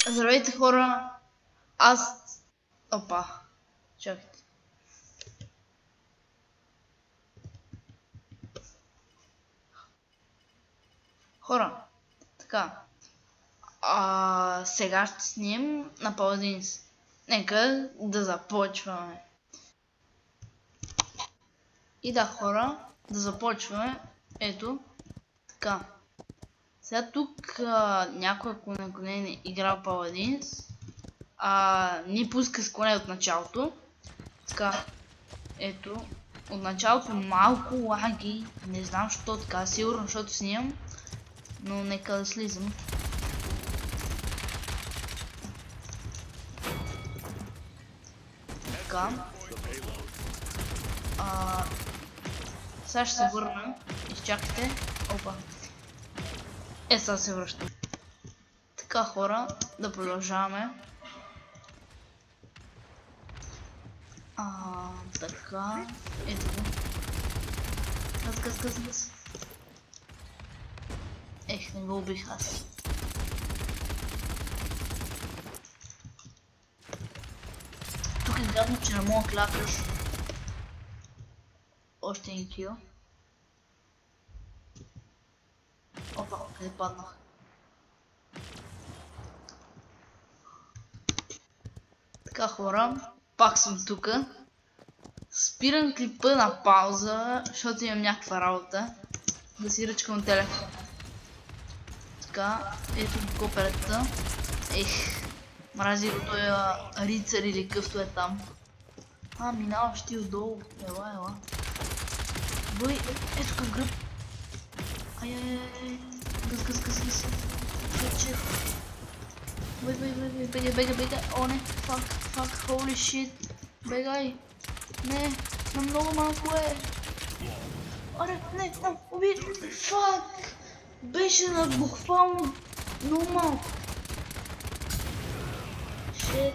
Здравейте хора, аз... Опа, чакайте. Хора, така. Сега ще снимем на Paladins. Нека да започваме. И да, хора, да започваме. Ето, така. Сега тук някой, ако не е играл Paladins, ни пуска с коне от началото. Така, ето, от началото малко лаги, не знам защо така, сигурно защото снимам, но нека да слизам. Така. Сега ще се върна, изчакайте. Опа. Сега се връщам. Така, хора, да продължаваме. Така, ето го. Газ. Не го убих аз. Тук е гадно, че не мога да клякаш. Още един кил. Опа, къде паднах? Така, хора, пак съм тука. Спирам клипа на пауза, защото имам някаква работа. Да си ръчкам телефон. Така, ето го коперата. Мрази го той рицар или къвто е там. Минаваш ти отдолу. Ела. Бъй, ето към гръб. Гъс. Чек. Бегай. О, не, фак, holy shit. Бегай. Не, на много малко е. Аре, не, уби, фак. Беше на буквално много малко. Shit.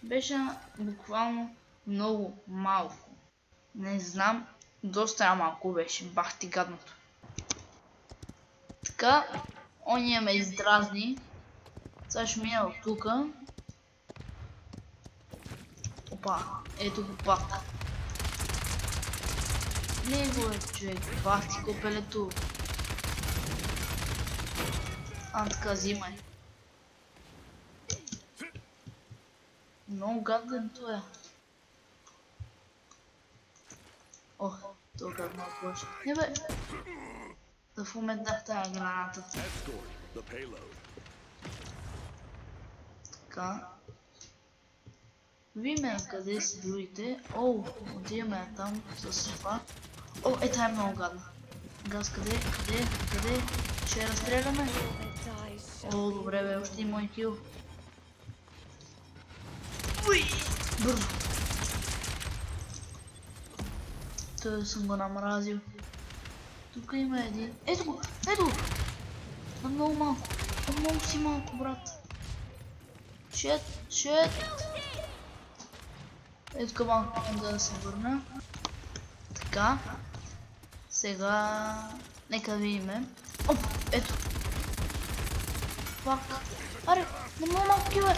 Беше буквално много малко. Не знам, доста малко беше, бах ти гадното. Така, ония ме издразни. Сега ще мина от тука. Опа, ето го пак. Него е човек, бах ти копелето. Така, взимай. Много гаден това е. Това гадно плаща. Не бе! Да фуметнах тая граната. Така. Видиме къде са другите. Отиваме там с това. Тая е много гадна. Газ, къде? Ще я разстреляме? Добре бе, още има мой кил. Бързо. Той съм го намразил. Тук има един. Ето го! Много малко. Много си малко, брат. Shit. Ето към малко да се върна. Така. Сега... Нека видиме. Ето. Фак. Аре, много малко кил е.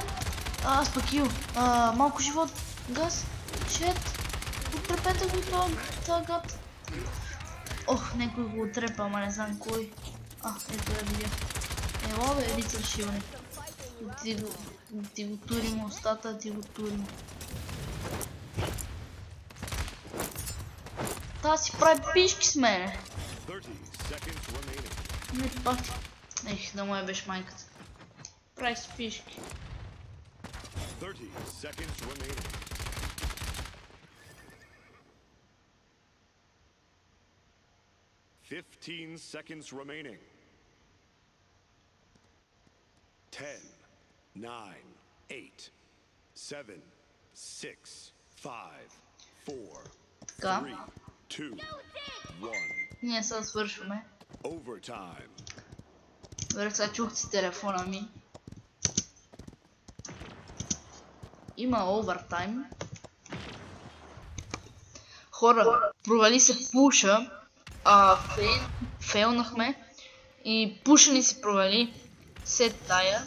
Аз пък кил. Малко живот. Газ. Shit. Отрепете го това гад. Некой го отрепа, ама не знам кой. Ето я видя. Ела бе, рицар шиване. Ти го турим устата, ти го турим. Та си прави пишки с мене. Не пак. Да му е беше майката. Прави си пишки. 15 seconds remaining. 10, 9, 8, 7, 6, 5, 4, 3, 2, 1. Ние сега свършваме. Overtime. Сега чух си телефона ми. Има овертайм. Хора, провали се пуша. Фейлнахме И пуша ни се провали. Сет тая.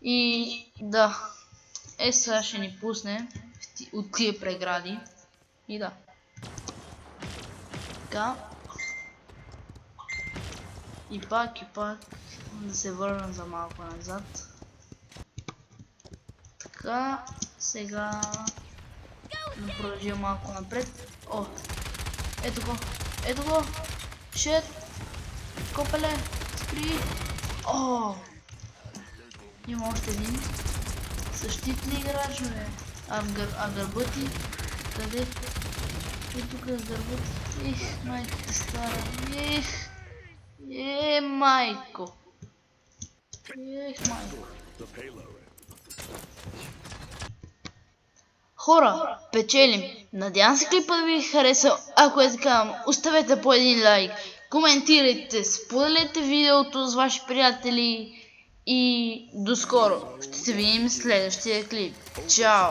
И да. Сега ще ни пусне от тия прегради. И да. Така. И пак. Да се върна за малко назад. Така. Сега. Да продължим малко напред. О! Ето го! Шет! Копеле! Спри! О! Има още един. Защитни играч, бе. А гърбът ти? Къде? И тук е гърбът. Майката стара. Майко. Майко. Хора, печелим. Надявам се клипът да ви е харесал. Ако е така, оставете по един лайк. Коментирайте, споделете видеото с ваши приятели. И до скоро. Ще се видим в следващия клип. Чао!